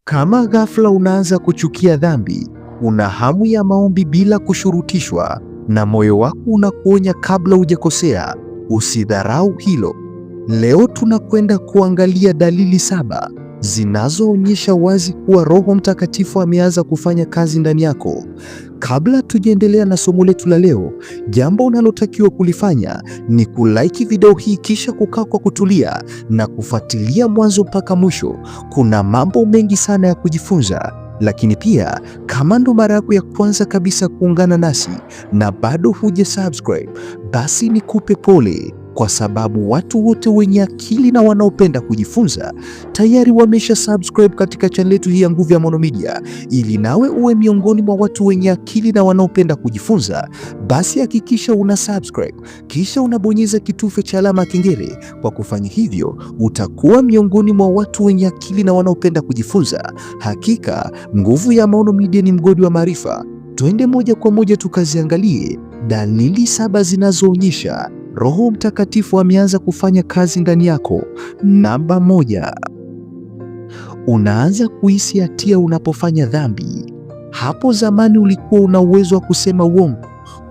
Kama ghafla unaanza kuchukia dhambi, una hamu ya maombi bila kushurutishwa, na moyo wako unakuonya kabla hujakosea, usidharau hilo. Leo tunakwenda kuangalia dalili 7 zinazoonyesha wazi kuwa Roho Mtakatifu ameanza kufanya kazi ndani yako. Kabla tujaendelea na somo letu la leo, jambo unalotakiwa kulifanya ni kulike video hii, kisha kukaa kwa kutulia na kufuatilia mwanzo mpaka mwisho. Kuna mambo mengi sana ya kujifunza. Lakini pia kama ndo mara yako ya kwanza kabisa kuungana nasi na bado huja subscribe, basi nikupe pole, kwa sababu watu wote wenye akili na wanaopenda kujifunza tayari wamesha subscribe katika channel yetu hii ya Nguvu ya Maono Media. Ili nawe uwe miongoni mwa watu wenye akili na wanaopenda kujifunza, basi hakikisha una subscribe kisha unabonyeza kitufe cha alama ya kengele. Kwa kufanya hivyo, utakuwa miongoni mwa watu wenye akili na wanaopenda kujifunza. Hakika Nguvu ya Maono Media ni mgodi wa maarifa. Twende moja kwa moja tukaziangalie dalili 7 zinazoonyesha Roho Mtakatifu ameanza kufanya kazi ndani yako. Namba 1, unaanza kuhisi hatia unapofanya dhambi. Hapo zamani ulikuwa una uwezo wa kusema uongo,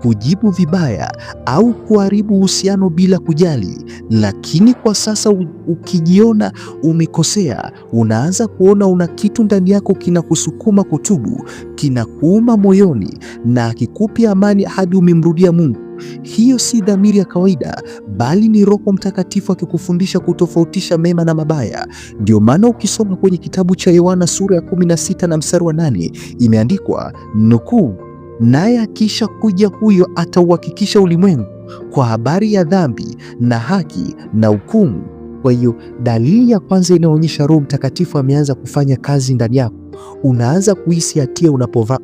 kujibu vibaya au kuharibu uhusiano bila kujali, lakini kwa sasa ukijiona umekosea, unaanza kuona una kitu ndani yako kinakusukuma kutubu, kinakuuma moyoni na kikupi amani hadi umemrudia Mungu. Hiyo si dhamiri ya kawaida, bali ni Roho Mtakatifu akikufundisha kutofautisha mema na mabaya. Ndio maana ukisoma kwenye kitabu cha Yohana sura ya 16 na mstari wa 8 imeandikwa nukuu, naye akisha kuja huyo atauhakikisha ulimwengu kwa habari ya dhambi na haki na hukumu. Kwa hiyo dalili ya kwanza inaonyesha Roho Mtakatifu ameanza kufanya kazi ndani yako. Unaanza kuhisi hatia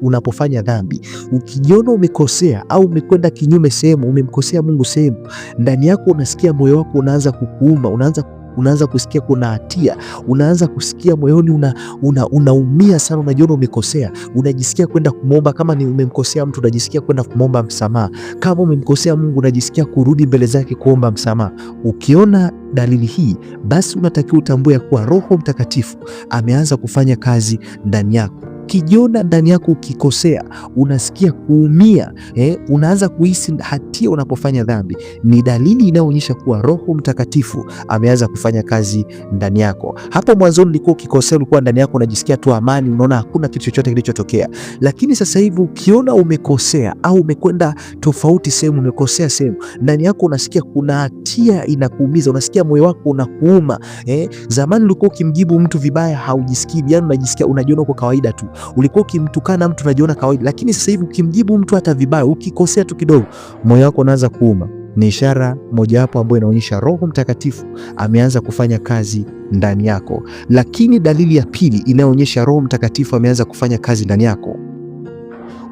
unapofanya dhambi. Ukijiona umekosea au umekwenda kinyume sehemu, umemkosea Mungu sehemu, ndani yako unasikia moyo wako unaanza kukuuma, unaanza kusikia kuna hatia, unaanza kusikia moyoni unaumia sana, unajiona umekosea, unajisikia kwenda kumwomba. Kama ni umemkosea mtu, unajisikia kwenda kumwomba msamaha. Kama umemkosea Mungu, unajisikia kurudi mbele zake kuomba msamaha. Ukiona dalili hii, basi unatakiwa utambue kuwa Roho Mtakatifu ameanza kufanya kazi ndani yako. Ukijiona ndani yako ukikosea, unasikia kuumia, unaanza kuhisi hatia unapofanya dhambi, ni dalili inayoonyesha kuwa Roho Mtakatifu ameanza kufanya kazi ndani yako. Hapo mwanzoni ulikuwa ukikosea, ulikuwa ndani yako unajisikia tu amani, unaona hakuna kitu chochote kilichotokea. Lakini sasa hivi ukiona umekosea au umekwenda tofauti sehemu, umekosea sehemu, ndani yako unasikia kuna hatia inakuumiza, unasikia moyo wako unakuuma. Zamani ulikuwa ukimjibu mtu vibaya haujisikii, yani unajisikia, unajiona uko kawaida tu. Ulikuwa ukimtukana mtu unajiona kawaida, lakini sasa hivi ukimjibu mtu hata vibaya, ukikosea tu kidogo, moyo wako unaanza kuuma. Ni ishara mojawapo ambayo inaonyesha Roho Mtakatifu ameanza kufanya kazi ndani yako. Lakini dalili ya pili inayoonyesha Roho Mtakatifu ameanza kufanya kazi ndani yako,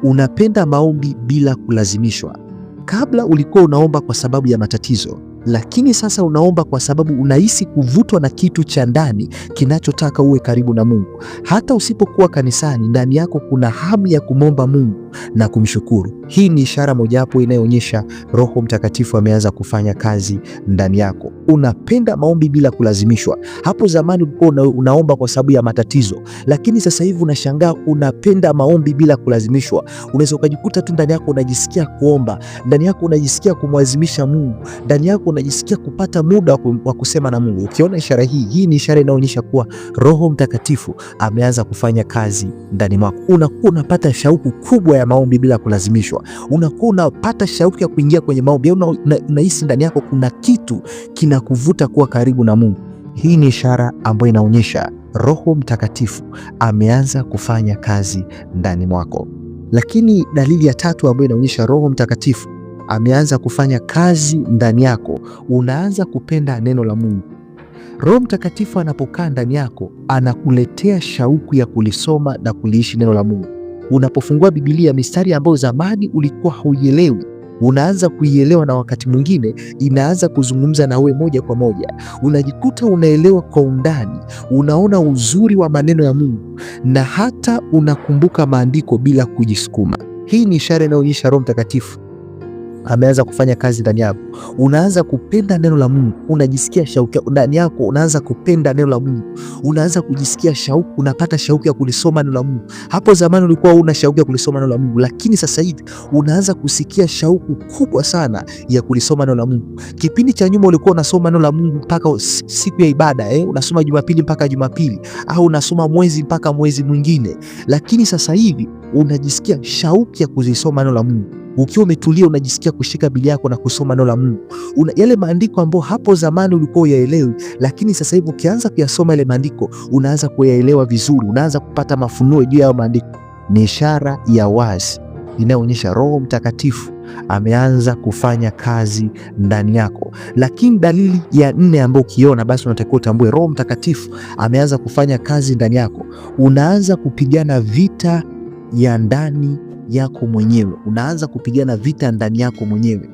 unapenda maombi bila kulazimishwa. Kabla ulikuwa unaomba kwa sababu ya matatizo, lakini sasa unaomba kwa sababu unahisi kuvutwa na kitu cha ndani kinachotaka uwe karibu na Mungu. Hata usipokuwa kanisani, ndani yako kuna hamu ya kumwomba Mungu na kumshukuru. Hii ni ishara mojawapo inayoonyesha Roho Mtakatifu ameanza kufanya kazi ndani yako. Unapenda maombi bila kulazimishwa. Hapo zamani ulikuwa unaomba kwa sababu ya matatizo, lakini sasa hivi unashangaa unapenda maombi bila kulazimishwa. Unaweza ukajikuta tu ndani yako unajisikia kuomba, ndani yako unajisikia kumwazimisha Mungu, ndani yako unajisikia kupata muda wa kusema na Mungu. Ukiona ishara hii ni ishara inaonyesha kuwa Roho Mtakatifu ameanza kufanya kazi ndani mwako. Unakuwa unapata shauku kubwa ya maombi bila kulazimishwa. Unakuwa unapata shauku ya kuingia kwenye maombi. Unahisi ndani yako kuna kitu kinakuvuta kuwa karibu na Mungu. Hii ni ishara ambayo inaonyesha Roho Mtakatifu ameanza kufanya kazi ndani mwako. Lakini dalili ya tatu ambayo inaonyesha Roho Mtakatifu ameanza kufanya kazi ndani yako, unaanza kupenda neno la Mungu. Roho Mtakatifu anapokaa ndani yako, anakuletea shauku ya kulisoma na kuliishi neno la Mungu. Unapofungua Biblia, mistari ambayo zamani ulikuwa hauielewi, unaanza kuielewa, na wakati mwingine inaanza kuzungumza na wewe moja kwa moja. Unajikuta unaelewa kwa undani, unaona uzuri wa maneno ya Mungu na hata unakumbuka maandiko bila kujisukuma. Hii ni ishara inayoonyesha Roho Mtakatifu ameanza kufanya kazi ndani yako. Unaanza kupenda neno la Mungu, unajisikia shauku ndani yako, unaanza kupenda neno la Mungu, unaanza kujisikia shauku, unapata shauku ya kulisoma neno la Mungu. Hapo zamani ulikuwa una shauku ya kulisoma neno la Mungu, lakini sasa hivi unaanza kusikia shauku kubwa sana ya kulisoma neno la Mungu. Kipindi cha nyuma ulikuwa unasoma neno la Mungu mpaka siku ya ibada, unasoma Jumapili mpaka Jumapili, au unasoma mwezi mpaka mwezi mwingine, lakini sasa hivi unajisikia shauku ya kuzisoma neno la Mungu. Ukiwa umetulia unajisikia kushika Biblia yako na kusoma neno la Mungu. Yale maandiko ambayo hapo zamani ulikuwa uyaelewi, lakini sasa hivi ukianza kuyasoma yale maandiko unaanza kuyaelewa vizuri, unaanza kupata mafunuo juu ya maandiko. Ni ishara ya wazi inayoonyesha Roho Mtakatifu ameanza kufanya kazi ndani yako. Lakini dalili ya 4 ambayo ukiona basi unatakiwa utambue Roho Mtakatifu ameanza kufanya kazi ndani yako. Unaanza kupigana vita ya ndani yako mwenyewe. Unaanza kupigana vita ndani yako mwenyewe.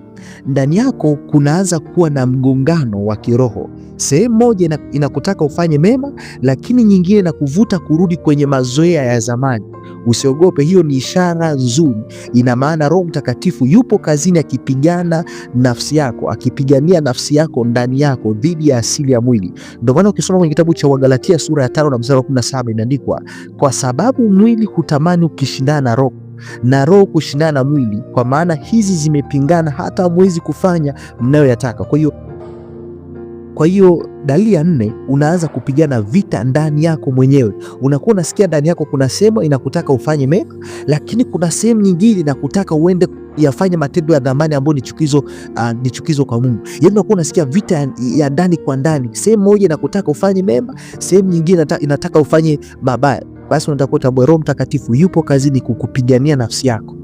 Ndani yako kunaanza kuwa na mgongano wa kiroho. Sehemu moja inakutaka ufanye mema, lakini nyingine inakuvuta kurudi kwenye mazoea ya zamani. Usiogope, hiyo ni ishara nzuri. Ina maana Roho Mtakatifu yupo kazini akipigana nafsi yako, akipigania nafsi yako ndani yako dhidi ya asili ya mwili. Ndio maana ukisoma kwenye kitabu cha Wagalatia sura ya 5 na mstari wa 17 imeandikwa, kwa sababu mwili hutamani ukishindana na roho na roho kushindana na mwili, kwa maana hizi zimepingana hata hamwezi kufanya mnayoyataka. Kwa hiyo dalili ya 4, unaanza kupigana vita ndani yako mwenyewe. Unakuwa unasikia ndani yako kuna sehemu inakutaka ufanye mema, lakini kuna sehemu nyingine inakutaka uende yafanye matendo ya dhamani ambayo ni chukizo kwa Mungu. Yaani unakuwa unasikia vita ya ndani kwa ndani. Sehemu moja inakutaka ufanye mema, sehemu nyingine inataka ufanye mabaya. Basi unataka kutambua Roho Mtakatifu yupo kazini kukupigania nafsi yako.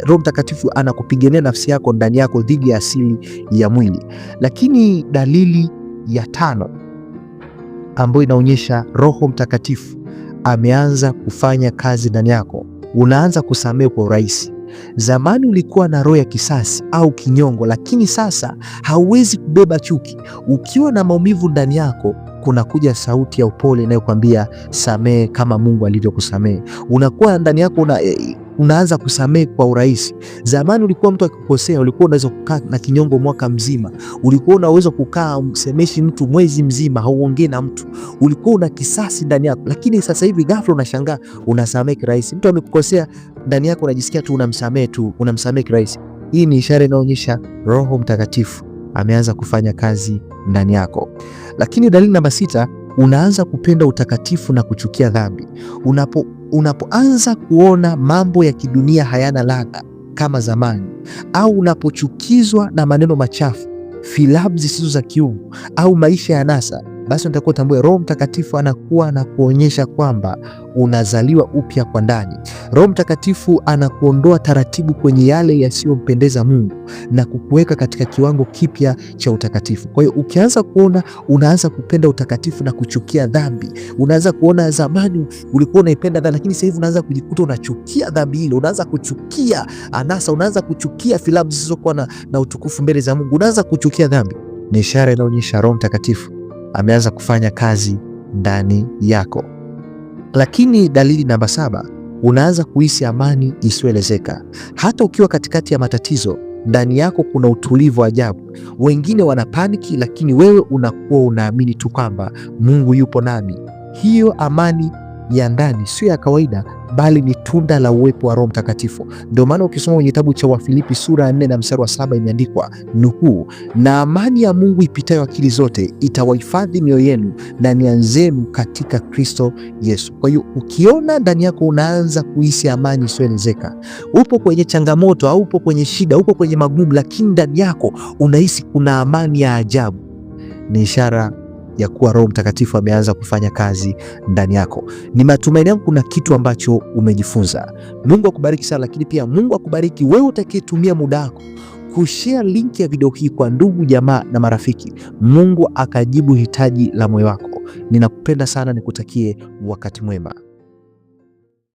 Roho Mtakatifu anakupigania nafsi yako ndani yako dhidi ya asili ya mwili. Lakini dalili ya 5 ambayo inaonyesha Roho Mtakatifu ameanza kufanya kazi ndani yako, unaanza kusamehe kwa urahisi. Zamani ulikuwa na roho ya kisasi au kinyongo, lakini sasa hauwezi kubeba chuki. Ukiwa na maumivu ndani yako, kuna kuja sauti ya upole inayokwambia samehe kama Mungu alivyokusamehe. Unakuwa ndani yako unaanza kusamehe kwa urahisi. Zamani ulikuwa mtu akikosea, ulikuwa unaweza kukaa na kinyongo mwaka mzima, ulikuwa unaweza kukaa umsemeshi mtu mwezi mzima, hauongee na mtu, ulikuwa una kisasi ndani yako. Lakini sasa hivi ghafla unashangaa unasamehe kirahisi. Mtu amekukosea, ndani yako unajisikia tu unamsamehe kirahisi. Hii ni ishara inaonyesha Roho Mtakatifu ameanza kufanya kazi ndani yako. Lakini dalili namba 6, unaanza kupenda utakatifu na kuchukia dhambi. Unapoanza kuona mambo ya kidunia hayana ladha kama zamani, au unapochukizwa na maneno machafu, filamu zisizo za kiungu au maisha ya nasa, basi unatakiwa utambue Roho Mtakatifu anakuwa na kuonyesha kwamba unazaliwa upya kwa ndani. Roho Mtakatifu anakuondoa taratibu kwenye yale yasiyompendeza Mungu na kukuweka katika kiwango kipya cha utakatifu. Kwa hiyo ukianza kuona, unaanza kupenda utakatifu na kuchukia dhambi. Unaanza kuona zamani ulikuwa unaipenda dhambi, lakini sasa hivi unaanza kujikuta unachukia dhambi ile. Unaanza kuchukia anasa, unaanza kuchukia filamu zisizokuwa na utukufu mbele za Mungu. Unaanza kuchukia dhambi. Ni ishara inaonyesha Roho Mtakatifu ameanza kufanya kazi ndani yako. Lakini dalili namba 7, unaanza kuhisi amani isiyoelezeka. Hata ukiwa katikati ya matatizo, ndani yako kuna utulivu wa ajabu. Wengine wanapaniki, lakini wewe unakuwa unaamini tu kwamba Mungu yupo nami. Hiyo amani ya ndani sio ya kawaida, bali ni tunda la uwepo wa Roho Mtakatifu. Ndio maana ukisoma kwenye kitabu cha Wafilipi sura ya 4 na mstari wa 7 imeandikwa nukuu, na amani ya Mungu ipitayo akili zote itawahifadhi mioyo yenu na nia zenu katika Kristo Yesu. Kwa hiyo ukiona ndani yako unaanza kuhisi amani isiyoelezeka, upo kwenye changamoto au upo kwenye shida, upo kwenye magumu, lakini ndani yako unahisi kuna amani ya ajabu, ni ishara ya kuwa Roho Mtakatifu ameanza kufanya kazi ndani yako. Ni matumaini yangu kuna kitu ambacho umejifunza. Mungu akubariki sana, lakini pia Mungu akubariki wewe utakayetumia muda wako kushare link ya video hii kwa ndugu, jamaa na marafiki. Mungu akajibu hitaji la moyo wako. Ninakupenda sana, nikutakie wakati mwema.